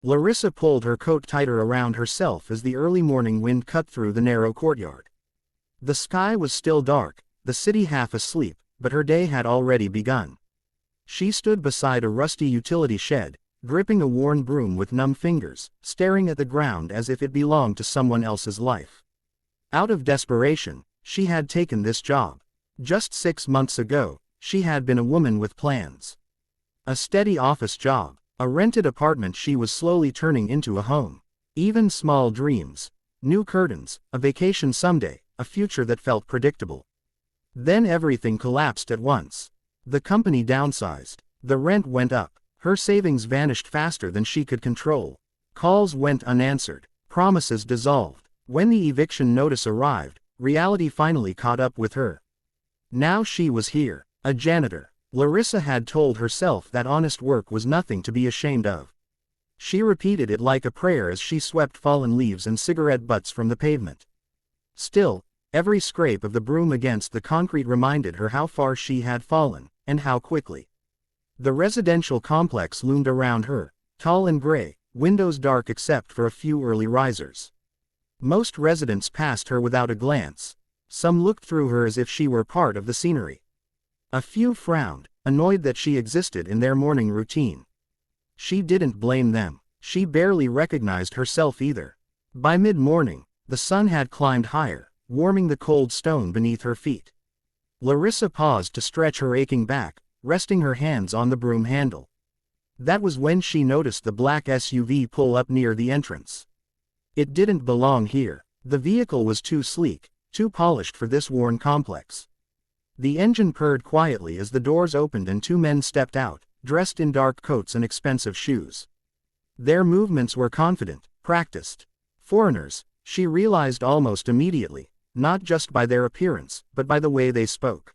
Larisa pulled her coat tighter around herself as the early morning wind cut through the narrow courtyard. The sky was still dark, the city half asleep, but her day had already begun. She stood beside a rusty utility shed, gripping a worn broom with numb fingers, staring at the ground as if it belonged to someone else's life. Out of desperation, she had taken this job. Just 6 months ago, she had been a woman with plans. A steady office job, a rented apartment she was slowly turning into a home. Even small dreams. New curtains, a vacation someday, a future that felt predictable. Then everything collapsed at once. The company downsized. The rent went up. Her savings vanished faster than she could control. Calls went unanswered. Promises dissolved. When the eviction notice arrived, reality finally caught up with her. Now she was here, a janitor. Larisa had told herself that honest work was nothing to be ashamed of. She repeated it like a prayer as she swept fallen leaves and cigarette butts from the pavement. Still, every scrape of the broom against the concrete reminded her how far she had fallen, and how quickly. The residential complex loomed around her, tall and gray, windows dark except for a few early risers. Most residents passed her without a glance. Some looked through her as if she were part of the scenery. A few frowned, annoyed that she existed in their morning routine. She didn't blame them. She barely recognized herself either. By mid-morning, the sun had climbed higher, warming the cold stone beneath her feet. Larisa paused to stretch her aching back, resting her hands on the broom handle. That was when she noticed the black SUV pull up near the entrance. It didn't belong here. The vehicle was too sleek, too polished for this worn complex. The engine purred quietly as the doors opened and 2 men stepped out, dressed in dark coats and expensive shoes. Their movements were confident, practiced. Foreigners, she realized almost immediately, not just by their appearance, but by the way they spoke.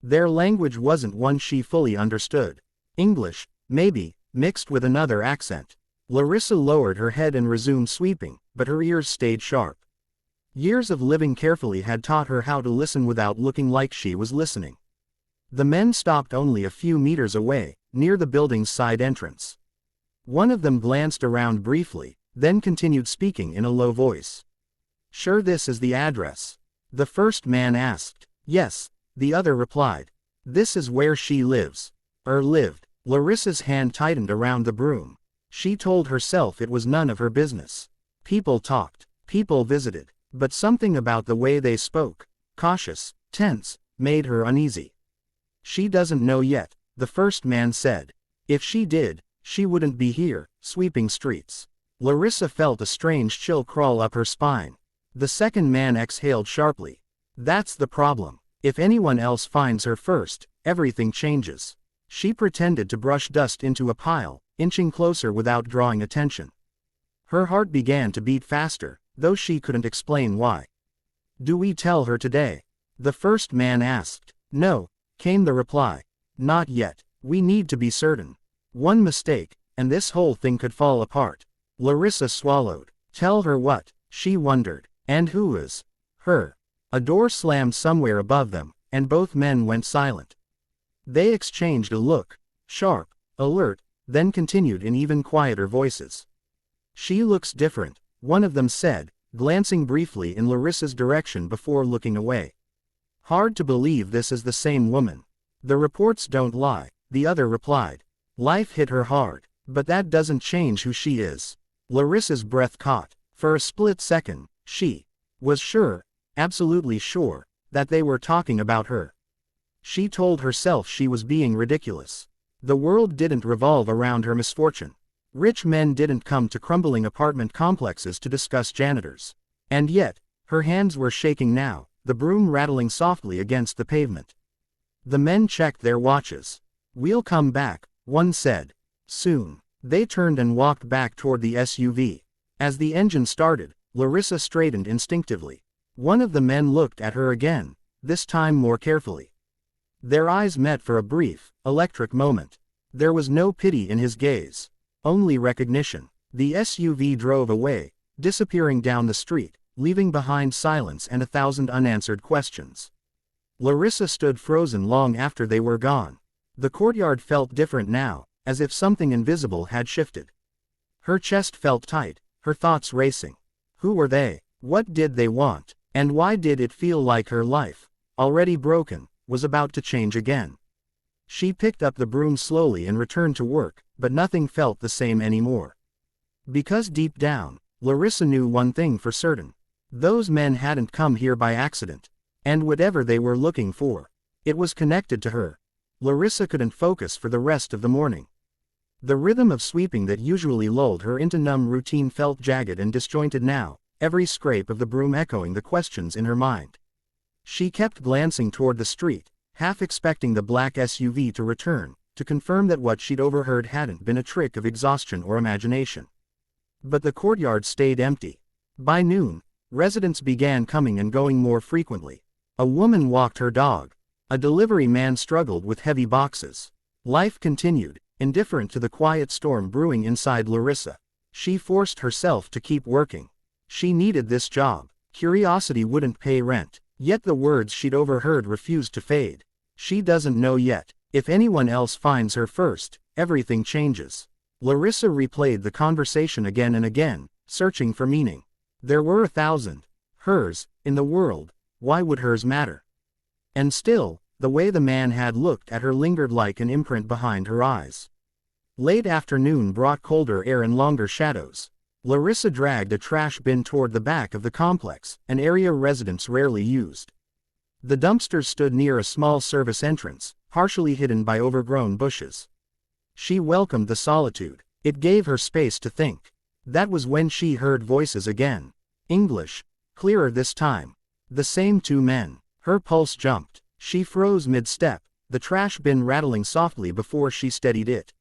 Their language wasn't one she fully understood. English, maybe, mixed with another accent. Larisa lowered her head and resumed sweeping, but her ears stayed sharp. Years of living carefully had taught her how to listen without looking like she was listening. The men stopped only a few meters away, near the building's side entrance. One of them glanced around briefly, then continued speaking in a low voice. "Sure this is the address?" The first man asked. "Yes," the other replied. "This is where she lives." Lived. Larisa's hand tightened around the broom. She told herself it was none of her business. People talked. People visited. But something about the way they spoke, cautious, tense, made her uneasy. "She doesn't know yet," the first man said. "If she did, she wouldn't be here, sweeping streets." Larisa felt a strange chill crawl up her spine. The second man exhaled sharply. "That's the problem. If anyone else finds her first, everything changes." She pretended to brush dust into a pile, inching closer without drawing attention. Her heart began to beat faster, though she couldn't explain why. "Do we tell her today?" the first man asked. "No," came the reply. "Not yet. We need to be certain. One mistake, and this whole thing could fall apart." Larisa swallowed. Tell her what? She wondered. And who is her? A door slammed somewhere above them, and both men went silent. They exchanged a look, sharp, alert, then continued in even quieter voices. "She looks different," one of them said, glancing briefly in Larisa's direction before looking away. "Hard to believe this is the same woman." "The reports don't lie," the other replied. Life hit her hard, but that doesn't change who she is. Larisa's breath caught. For a split second, she was sure, absolutely sure, that they were talking about her. She told herself she was being ridiculous. The world didn't revolve around her misfortune. Rich men didn't come to crumbling apartment complexes to discuss janitors. And yet, her hands were shaking now, the broom rattling softly against the pavement. The men checked their watches. "We'll come back," one said. "Soon." They turned and walked back toward the SUV. As the engine started, Larisa straightened instinctively. One of the men looked at her again, this time more carefully. Their eyes met for a brief, electric moment. There was no pity in his gaze. Only recognition. The SUV drove away, disappearing down the street, leaving behind silence and 1,000 unanswered questions. Larisa stood frozen long after they were gone. The courtyard felt different now, as if something invisible had shifted. Her chest felt tight, her thoughts racing. Who were they? What did they want? And why did it feel like her life, already broken, was about to change again? She picked up the broom slowly and returned to work, but nothing felt the same anymore. Because deep down, Larisa knew one thing for certain. Those men hadn't come here by accident. And whatever they were looking for, it was connected to her. Larisa couldn't focus for the rest of the morning. The rhythm of sweeping that usually lulled her into numb routine felt jagged and disjointed now, every scrape of the broom echoing the questions in her mind. She kept glancing toward the street, half expecting the black SUV to return, to confirm that what she'd overheard hadn't been a trick of exhaustion or imagination. But the courtyard stayed empty. By noon, residents began coming and going more frequently. A woman walked her dog. A delivery man struggled with heavy boxes. Life continued, indifferent to the quiet storm brewing inside Larisa. She forced herself to keep working. She needed this job. Curiosity wouldn't pay rent. Yet the words she'd overheard refused to fade. She doesn't know yet. If anyone else finds her first, everything changes. Larisa replayed the conversation again and again, searching for meaning. There were 1,000 hers in the world. Why would hers matter? And still, the way the man had looked at her lingered like an imprint behind her eyes. Late afternoon brought colder air and longer shadows. Larisa dragged a trash bin toward the back of the complex, an area residents rarely used. The dumpsters stood near a small service entrance, partially hidden by overgrown bushes. She welcomed the solitude. It gave her space to think. That was when she heard voices again. English, clearer this time. The same two men. Her pulse jumped. She froze mid-step, the trash bin rattling softly before she steadied it.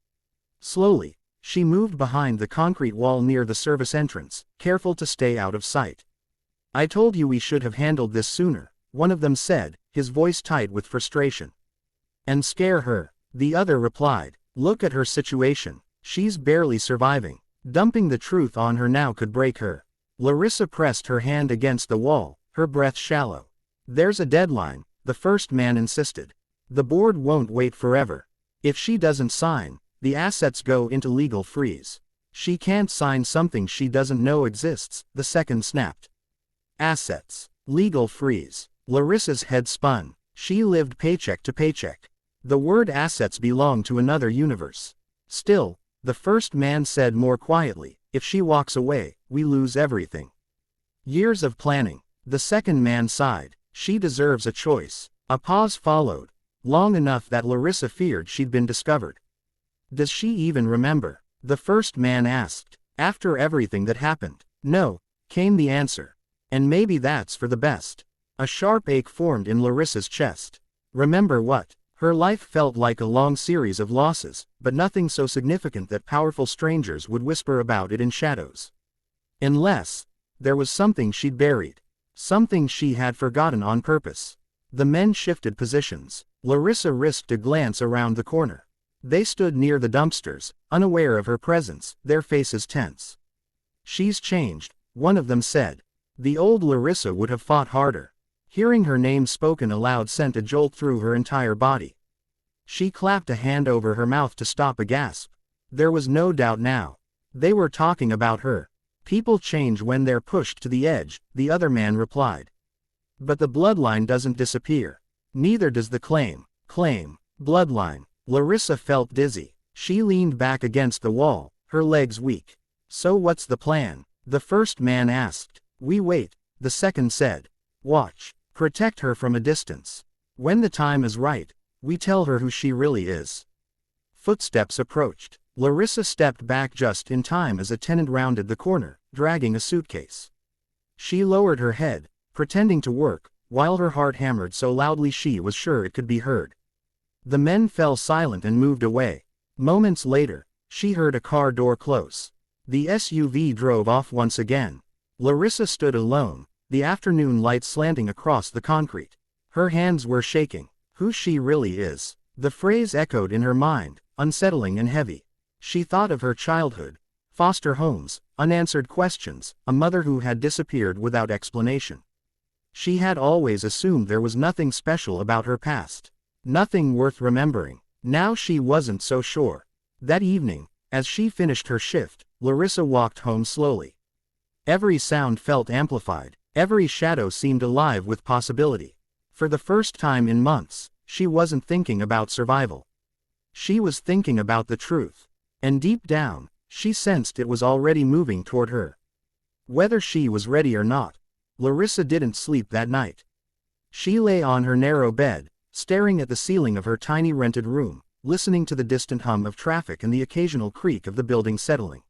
Slowly, she moved behind the concrete wall near the service entrance, careful to stay out of sight. "I told you we should have handled this sooner," one of them said, his voice tight with frustration. "And scare her," the other replied. "Look at her situation. She's barely surviving. Dumping the truth on her now could break her." Larisa pressed her hand against the wall, her breath shallow. "There's a deadline," the first man insisted. "The board won't wait forever. If she doesn't sign, the assets go into legal freeze." "She can't sign something she doesn't know exists," the second snapped. Assets. Legal freeze. Larisa's head spun. She lived paycheck to paycheck. The word assets belonged to another universe. "Still," the first man said more quietly, "if she walks away, we lose everything." "Years of planning." The second man sighed. "She deserves a choice." A pause followed, long enough that Larisa feared she'd been discovered. "Does she even remember?" the first man asked. "After everything that happened?" "No," came the answer. "And maybe that's for the best." A sharp ache formed in Larisa's chest. Remember what? Her life felt like a long series of losses, but nothing so significant that powerful strangers would whisper about it in shadows. Unless there was something she'd buried. Something she had forgotten on purpose. The men shifted positions. Larisa risked a glance around the corner. They stood near the dumpsters, unaware of her presence, their faces tense. "She's changed," one of them said. The old Larisa would have fought harder. Hearing her name spoken aloud sent a jolt through her entire body. She clapped a hand over her mouth to stop a gasp. There was no doubt now. They were talking about her. "People change when they're pushed to the edge," the other man replied. "But the bloodline doesn't disappear. Neither does the claim. Bloodline." Larisa felt dizzy. She leaned back against the wall, her legs weak. "So what's the plan?" the first man asked. "We wait," the second said. "Watch. Protect her from a distance. When the time is right, we tell her who she really is." Footsteps approached. Larisa stepped back just in time as a tenant rounded the corner, dragging a suitcase. She lowered her head, pretending to work, while her heart hammered so loudly she was sure it could be heard. The men fell silent and moved away. Moments later, she heard a car door close. The SUV drove off once again. Larisa stood alone, the afternoon light slanting across the concrete. Her hands were shaking. Who she really is. The phrase echoed in her mind, unsettling and heavy. She thought of her childhood, foster homes, unanswered questions, a mother who had disappeared without explanation. She had always assumed there was nothing special about her past. Nothing worth remembering. Now she wasn't so sure. That evening, as she finished her shift, Larisa walked home slowly. Every sound felt amplified, every shadow seemed alive with possibility. For the first time in months, she wasn't thinking about survival. She was thinking about the truth. And deep down, she sensed it was already moving toward her. Whether she was ready or not, Larisa didn't sleep that night. She lay on her narrow bed, staring at the ceiling of her tiny rented room, listening to the distant hum of traffic and the occasional creak of the building settling.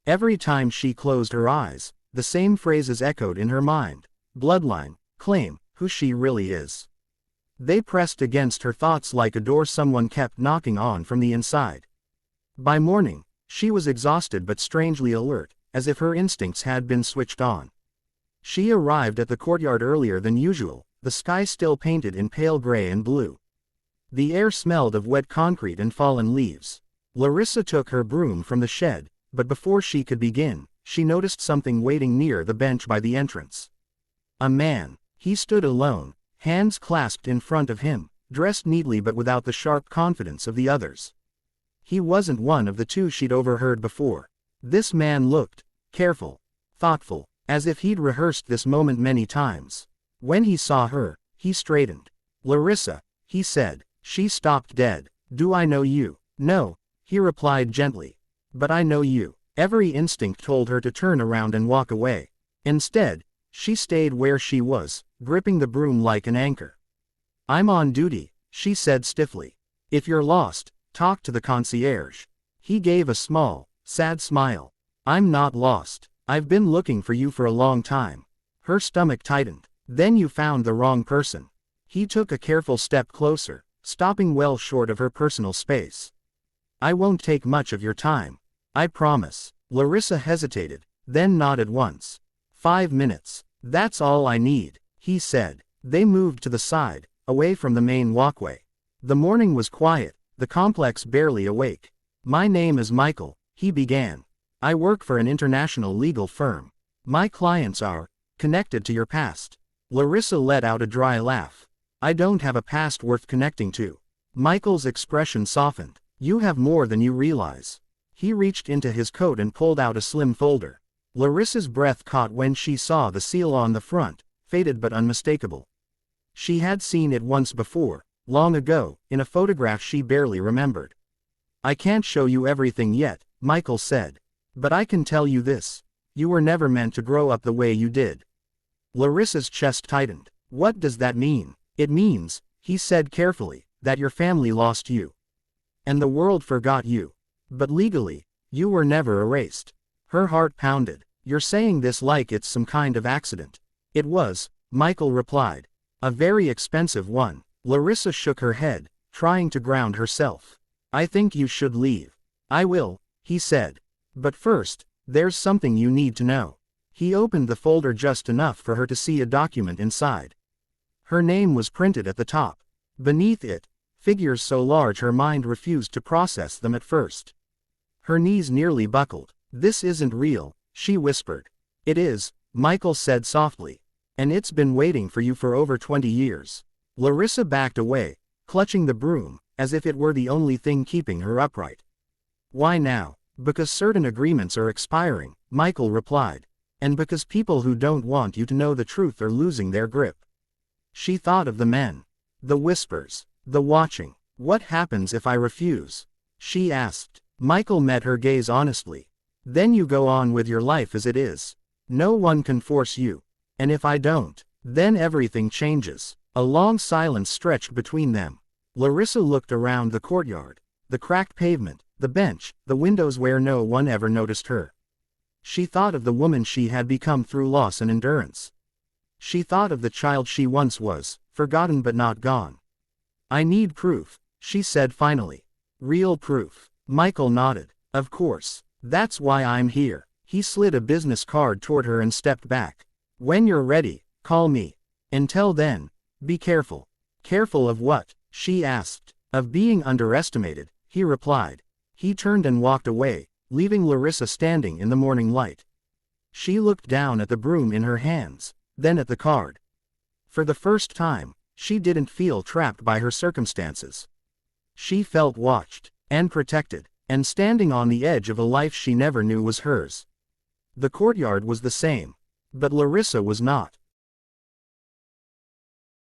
Every time she closed her eyes, the same phrases echoed in her mind: bloodline, claim, who she really is. They pressed against her thoughts like a door someone kept knocking on from the inside. By morning, she was exhausted but strangely alert, as if her instincts had been switched on. She arrived at the courtyard earlier than usual, the sky still painted in pale gray and blue. The air smelled of wet concrete and fallen leaves. Larisa took her broom from the shed, but before she could begin, she noticed something waiting near the bench by the entrance. A man. He stood alone, hands clasped in front of him, dressed neatly but without the sharp confidence of the others. He wasn't one of the two she'd overheard before. This man looked careful, thoughtful, as if he'd rehearsed this moment many times. When he saw her, he straightened. "Larisa," he said. She stopped dead. "Do I know you?" "No," he replied gently. "But I know you." Every instinct told her to turn around and walk away. Instead, she stayed where she was, gripping the broom like an anchor. "I'm on duty," she said stiffly. "If you're lost, talk to the concierge." He gave a small, sad smile. "I'm not lost. I've been looking for you for a long time." Her stomach tightened. "Then you found the wrong person." He took a careful step closer, stopping well short of her personal space. "I won't take much of your time. I promise." Larisa hesitated, then nodded once. 5 minutes. "That's all I need," he said. They moved to the side, away from the main walkway. The morning was quiet, the complex barely awake. "My name is Michael," he began. "I work for an international legal firm. My clients are connected to your past." Larisa let out a dry laugh. "I don't have a past worth connecting to." Michael's expression softened. "You have more than you realize." He reached into his coat and pulled out a slim folder. Larisa's breath caught when she saw the seal on the front, faded but unmistakable. She had seen it once before, long ago, in a photograph she barely remembered. "I can't show you everything yet," Michael said. "But I can tell you this. You were never meant to grow up the way you did." Larisa's chest tightened. "What does that mean?" "It means," he said carefully, "that your family lost you. And the world forgot you. But legally, you were never erased." Her heart pounded. "You're saying this like it's some kind of accident." "It was," Michael replied. "A very expensive one." Larisa shook her head, trying to ground herself. "I think you should leave." "I will," he said. "But first, there's something you need to know." He opened the folder just enough for her to see a document inside. Her name was printed at the top. Beneath it, figures so large her mind refused to process them at first. Her knees nearly buckled. "This isn't real," she whispered. "It is," Michael said softly. "And it's been waiting for you for over 20 years. Larisa backed away, clutching the broom, as if it were the only thing keeping her upright. "Why now?" "Because certain agreements are expiring," Michael replied. "And because people who don't want you to know the truth are losing their grip." She thought of the men. The whispers. The watching. "What happens if I refuse?" she asked. Michael met her gaze honestly. "Then you go on with your life as it is. No one can force you. And if I don't, then everything changes." A long silence stretched between them. Larisa looked around the courtyard. The cracked pavement, the bench, the windows where no one ever noticed her. She thought of the woman she had become through loss and endurance. She thought of the child she once was, forgotten but not gone. "I need proof," she said finally. "Real proof." Michael nodded. "Of course. That's why I'm here." He slid a business card toward her and stepped back. "When you're ready, call me. Until then, be careful." "Careful of what?" she asked. "Of being underestimated," he replied. He turned and walked away, leaving Larisa standing in the morning light. She looked down at the broom in her hands, then at the card. For the first time, she didn't feel trapped by her circumstances. She felt watched and protected. and standing on the edge of a life she never knew was hers. The courtyard was the same. But Larisa was not.